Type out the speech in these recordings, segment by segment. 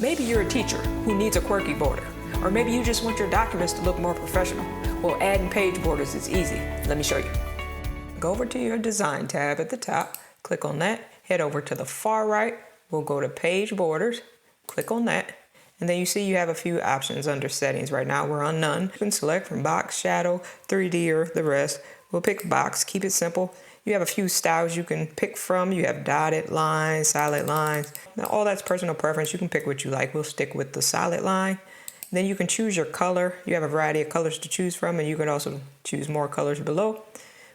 Maybe you're a teacher who needs a quirky border, or maybe you just want your documents to look more professional. Well, adding page borders is easy. Let me show you. Go over to your Design tab at the top, click on that, head over to the far right, we'll go to Page Borders, click on that, and then you see you have a few options under Settings. Right now we're on None. You can select from Box, Shadow, 3D, or the rest. We'll pick Box, keep it simple. You have a few styles you can pick from. You have dotted lines, solid lines. Now all that's personal preference. You can pick what you like. We'll stick with the solid line. Then you can choose your color. You have a variety of colors to choose from, and you can also choose more colors below.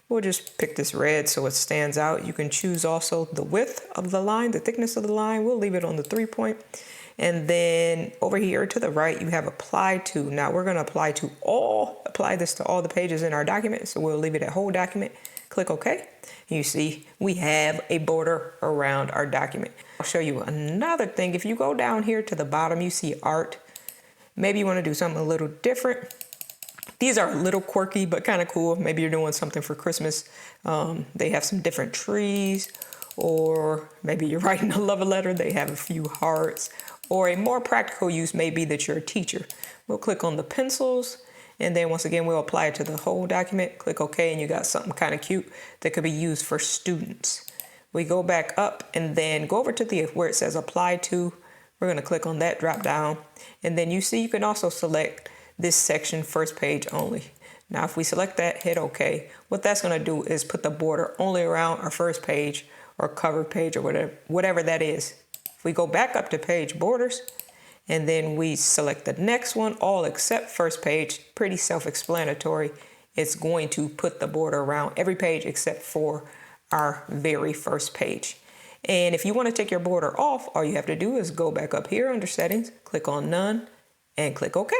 We'll just pick this red so it stands out. You can choose also the width of the line, the thickness of the line. We'll leave it on the 3-point. And then over here to the right, you have Apply To. Now we're going to apply this to all the pages in our document. So we'll leave it at whole document. Click OK. You see we have a border around our document. I'll show you another thing. If you go down here to the bottom, you see Art. Maybe you want to do something a little different. These are a little quirky, but kind of cool. Maybe you're doing something for Christmas. They have some different trees, or maybe you're writing a love letter. They have a few hearts, or a more practical use may be that you're a teacher. We'll click on the pencils, and then once again, we'll apply it to the whole document. Click OK, and you got something kind of cute that could be used for students. We go back up and then go over to where it says Apply To. We're going to click on that drop down, and then you see you can also select this section, first page only. Now if we select that, hit OK, what that's going to do is put the border only around our first page or cover page or whatever that is. If we go back up to Page Borders and then we select the next one, all except first page, pretty self-explanatory. It's going to put the border around every page except for our very first page. And if you want to take your border off, all you have to do is go back up here under Settings, click on None, and click OK.